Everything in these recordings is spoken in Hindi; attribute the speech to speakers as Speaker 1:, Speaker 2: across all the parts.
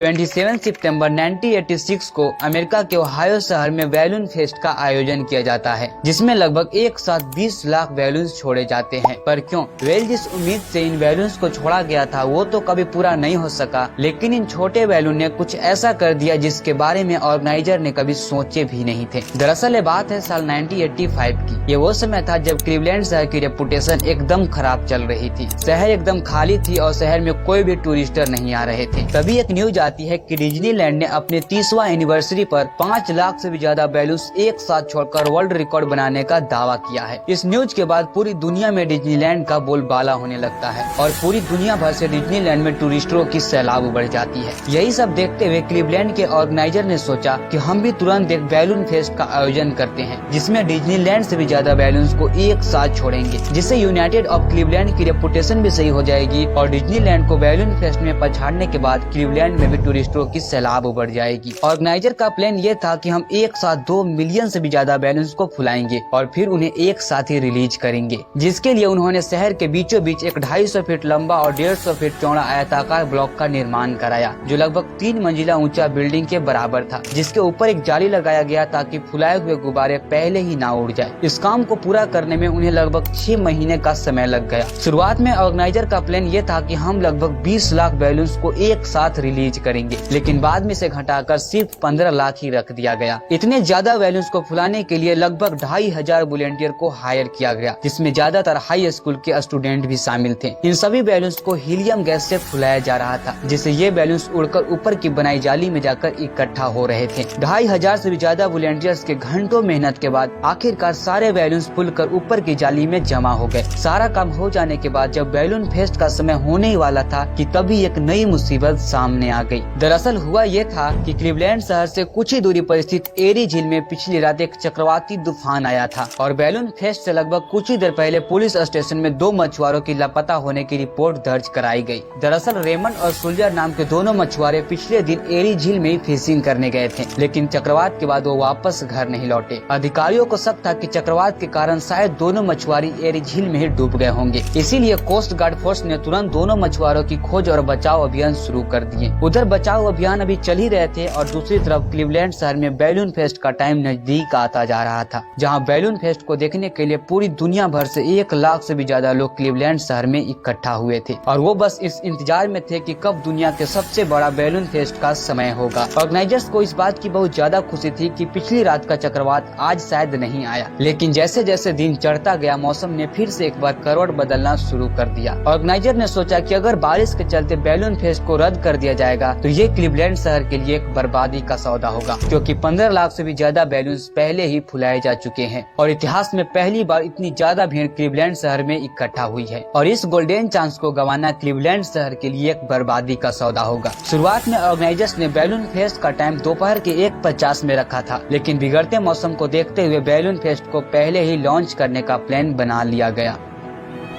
Speaker 1: 27 सितंबर 1986 को अमेरिका के ओहायो शहर में बैलून फेस्ट का आयोजन किया जाता है, जिसमें लगभग एक साथ 20 लाख बैलून छोड़े जाते हैं। पर क्यों? जिस उम्मीद से इन बैलून्स को छोड़ा गया था वो तो कभी पूरा नहीं हो सका, लेकिन इन छोटे बैलून ने कुछ ऐसा कर दिया जिसके बारे में ऑर्गेनाइजर ने कभी सोचे भी नहीं थे। दरअसल ये बात है साल 1985 की। ये वो समय था जब क्लीवलैंड शहर की रेपुटेशन एकदम खराब चल रही थी। शहर एकदम खाली थी और शहर में कोई भी टूरिस्टर नहीं आ रहे थे। तभी एक न्यूज आती है कि डिज्नीलैंड ने अपने 30वां एनिवर्सरी पर 5 लाख से भी ज्यादा बैलून्स एक साथ छोड़कर वर्ल्ड रिकॉर्ड बनाने का दावा किया है। इस न्यूज के बाद पूरी दुनिया में डिज्नीलैंड का बोलबाला होने लगता है और पूरी दुनिया भर से डिज्नीलैंड में टूरिस्टों की सैलाब बढ़ जाती है। यही सब देखते हुए क्लीवलैंड के ऑर्गेनाइजर ने सोचा कि हम भी तुरंत एक बैलून फेस्ट का आयोजन करते हैं, जिसमें डिज्नीलैंड से भी ज्यादा बैलून्स को एक साथ छोड़ेंगे, जिससे यूनाइटेड ऑफ क्लीवलैंड की रेपुटेशन भी सही हो जाएगी और डिज्नीलैंड को बैलून फेस्ट में पछाड़ने के बाद क्लीवलैंड में भी टूरिस्टों की सैलाब बढ़ जाएगी। ऑर्गेनाइजर का प्लान ये था कि हम एक साथ 2 मिलियन से भी ज्यादा बैलून्स को फुलाएंगे और फिर उन्हें एक साथ ही रिलीज करेंगे, जिसके लिए उन्होंने शहर के बीचों बीच एक 250 फीट लंबा और 150 फीट चौड़ा आयताकार ब्लॉक का निर्माण कराया, जो लगभग 3 मंजिला ऊंचा बिल्डिंग के बराबर था, जिसके ऊपर एक जाली लगाया गया ताकि फुलाए हुए गुब्बारे पहले ही ना उड़ जाए। इस काम को पूरा करने में उन्हें लगभग 6 महीने का समय लग गया। शुरुआत में ऑर्गेनाइजर का प्लान ये था कि हम लगभग 20 लाख बैलून्स को एक साथ रिलीज करेंगे, लेकिन बाद में से घटाकर सिर्फ 15 लाख ही रख दिया गया। इतने ज्यादा बैलून्स को फुलाने के लिए लगभग 2500 वॉलंटियर को हायर किया गया, जिसमें ज्यादातर हाई स्कूल के स्टूडेंट भी शामिल थे। इन सभी बैलून्स को हीलियम गैस से फुलाया जा रहा था, जिससे ये बैलून्स उड़कर ऊपर की बनाई जाली में जाकर इकट्ठा हो रहे थे। 2500 से भी ज्यादा वॉलंटियर्स के घंटों मेहनत के बाद आखिरकार सारे बैलून्स फुलकर ऊपर की जाली में जमा हो गए। सारा काम हो जाने के बाद जब बैलून फेस्ट का समय होने ही वाला था कि तभी एक नई मुसीबत सामने आ गई। दरअसल हुआ ये था कि क्लीवलैंड शहर से कुछ ही दूरी पर स्थित एरी झील में पिछली रात एक चक्रवाती तूफान आया था और बैलून फेस्ट से लगभग कुछ ही देर पहले पुलिस स्टेशन में 2 मछुआरों की लापता होने की रिपोर्ट दर्ज कराई गई। दरअसल रेमंड और सुल्जर नाम के दोनों मछुआरे पिछले दिन एरी झील में ही फिशिंग करने गए थे, लेकिन चक्रवात के बाद वो वापस घर नहीं लौटे। अधिकारियों को शक था कि चक्रवात के कारण शायद दोनों मछुआरे एरी झील में ही डूब गए होंगे। इसीलिए कोस्ट गार्ड फोर्स ने तुरंत दोनों मछुआरों की खोज और बचाव अभियान शुरू कर दिए। उधर बचाव अभियान अभी चल ही रहे थे और दूसरी तरफ क्लीवलैंड शहर में बैलून फेस्ट का टाइम नजदीक आता जा रहा था, जहां बैलून फेस्ट को देखने के लिए पूरी दुनिया भर से 1 लाख से भी ज्यादा लोग क्लीवलैंड शहर में इकट्ठा हुए थे और वो बस इस इंतजार में थे कि कब दुनिया के सबसे बड़ा बैलून फेस्ट का समय होगा। ऑर्गेनाइजर्स को इस बात की बहुत ज्यादा खुशी थी कि पिछली रात का चक्रवात आज शायद नहीं आया, लेकिन जैसे जैसे दिन चढ़ता गया मौसम ने फिर से एक बार करवट बदलना शुरू कर दिया। ऑर्गेनाइजर ने सोचा कि अगर बारिश के चलते बैलून फेस्ट को रद्द कर दिया जाएगा तो ये क्लीवलैंड शहर के लिए एक बर्बादी का सौदा होगा, क्योंकि 15 लाख से भी ज्यादा बैलून्स पहले ही फुलाए जा चुके हैं और इतिहास में पहली बार इतनी ज्यादा भीड़ क्लीवलैंड शहर में इकट्ठा हुई है और इस गोल्डन चांस को गंवाना क्लीवलैंड शहर के लिए एक बर्बादी का सौदा होगा। शुरुआत में ऑर्गेनाइजर्स ने बैलून फेस्ट का टाइम दोपहर के 1:50 में रखा था, लेकिन बिगड़ते मौसम को देखते हुए बैलून फेस्ट को पहले ही लॉन्च करने का प्लान बना लिया गया।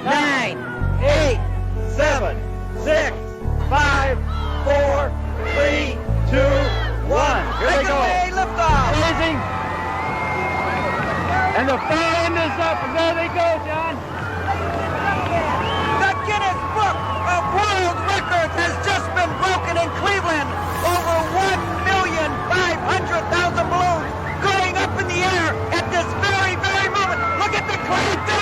Speaker 2: 9, 8, 7, 6, 5, 4, 3, 2, 1. Here they go. Liftoff. Amazing. And the fan is up, and there they go, John. The Guinness Book of World Records has just been broken in Cleveland. Over 1,500,000 balloons going up in the air at this very, very moment. Look at the crowd go.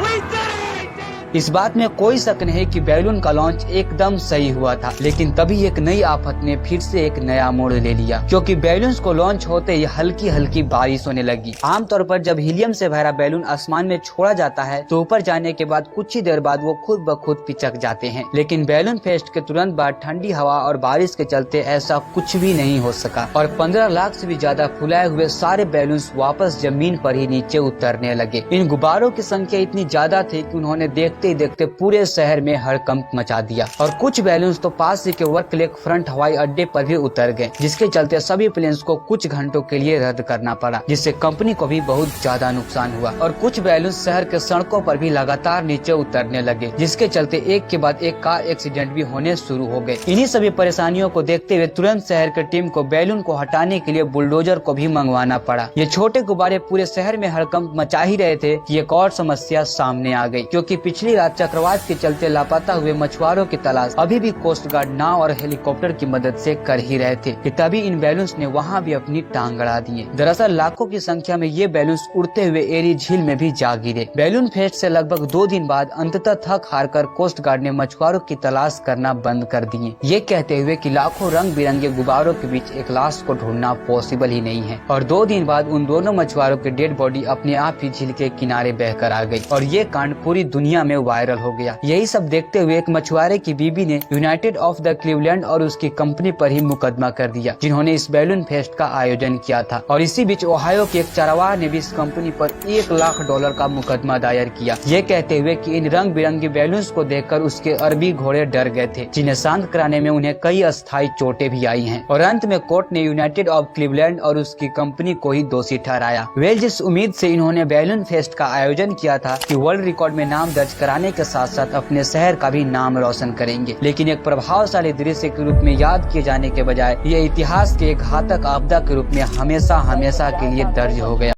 Speaker 2: We did it.
Speaker 1: इस बात में कोई शक नहीं कि बैलून का लॉन्च एकदम सही हुआ था, लेकिन तभी एक नई आफत ने फिर से एक नया मोड़ ले लिया, क्योंकि बैलून्स को लॉन्च होते ही हल्की हल्की बारिश होने लगी। आमतौर पर जब हीलियम से भरा बैलून आसमान में छोड़ा जाता है तो ऊपर जाने के बाद कुछ ही देर बाद वो खुद ब खुद पिचक जाते हैं, लेकिन बैलून फेस्ट के तुरंत बाद ठंडी हवा और बारिश के चलते ऐसा कुछ भी नहीं हो सका और 15 लाख से भी ज्यादा फुलाए हुए सारे बैलून्स वापस जमीन पर ही नीचे उतरने लगे। इन गुब्बारों की संख्या इतनी ज्यादा थी कि उन्होंने देखते ही देखते पूरे शहर में हड़कंप मचा दिया और कुछ बैलून्स तो पास ही के वर्क लेक फ्रंट हवाई अड्डे पर भी उतर गए, जिसके चलते सभी प्लेन्स को कुछ घंटों के लिए रद्द करना पड़ा, जिससे कंपनी को भी बहुत ज्यादा नुकसान हुआ और कुछ बैलून्स शहर के सड़कों पर भी लगातार नीचे उतरने लगे, जिसके चलते एक के बाद एक कार एक्सीडेंट भी होने शुरू हो गए। इन्हीं सभी परेशानियों को देखते हुए तुरंत शहर की टीम को बैलून को हटाने के लिए बुलडोजर को भी मंगवाना पड़ा। ये छोटे गुब्बारे पूरे शहर में हड़कंप मचा ही रहे थे कि एक और समस्या सामने आ गई, क्योंकि पिछली सारी रात चक्रवात के चलते लापता हुए मछुआरों की तलाश अभी भी कोस्ट गार्ड नाव और हेलीकॉप्टर की मदद से कर ही रहे थे कि तभी इन बैलून्स ने वहाँ भी अपनी टांग अड़ा दिए। दरअसल लाखों की संख्या में ये बैलून्स उड़ते हुए एरी झील में भी जा गिरे। बैलून फेस्ट से लगभग 2 दिन बाद अंततः थक हार कर कोस्ट गार्ड ने मछुआरों की तलाश करना बंद कर दिए, ये कहते हुए कि लाखों रंग बिरंगे गुब्बारों के बीच एक लाश को ढूंढना पॉसिबल ही नहीं है। और 2 दिन बाद उन दोनों मछुआरों की डेड बॉडी अपने आप ही झील के किनारे बहकर आ गई और ये कांड पूरी दुनिया में वायरल हो गया। यही सब देखते हुए एक मछुआरे की बीबी ने यूनाइटेड ऑफ द क्लीवलैंड और उसकी कंपनी पर ही मुकदमा कर दिया, जिन्होंने इस बैलून फेस्ट का आयोजन किया था। और इसी बीच ओहायो के एक चरवाहा ने भी इस कंपनी पर $1 लाख का मुकदमा दायर किया, ये कहते हुए कि इन रंग बिरंगी बैलून्स को देखकर उसके अरबी घोड़े डर गए थे, जिन्हें शांत कराने में उन्हें कई अस्थायी चोटें भी आई हैं। और अंत में कोर्ट ने यूनाइटेड ऑफ क्लीवलैंड और उसकी कंपनी को ही दोषी ठहराया। वे जिस उम्मीद से इन्होंने बैलून फेस्ट का आयोजन किया था कि वर्ल्ड रिकॉर्ड में नाम दर्ज कराने के साथ साथ अपने शहर का भी नाम रोशन करेंगे, लेकिन एक प्रभावशाली दृश्य के रूप में याद किए जाने के बजाय ये इतिहास के एक घातक आपदा के रूप में हमेशा के लिए दर्ज हो गया।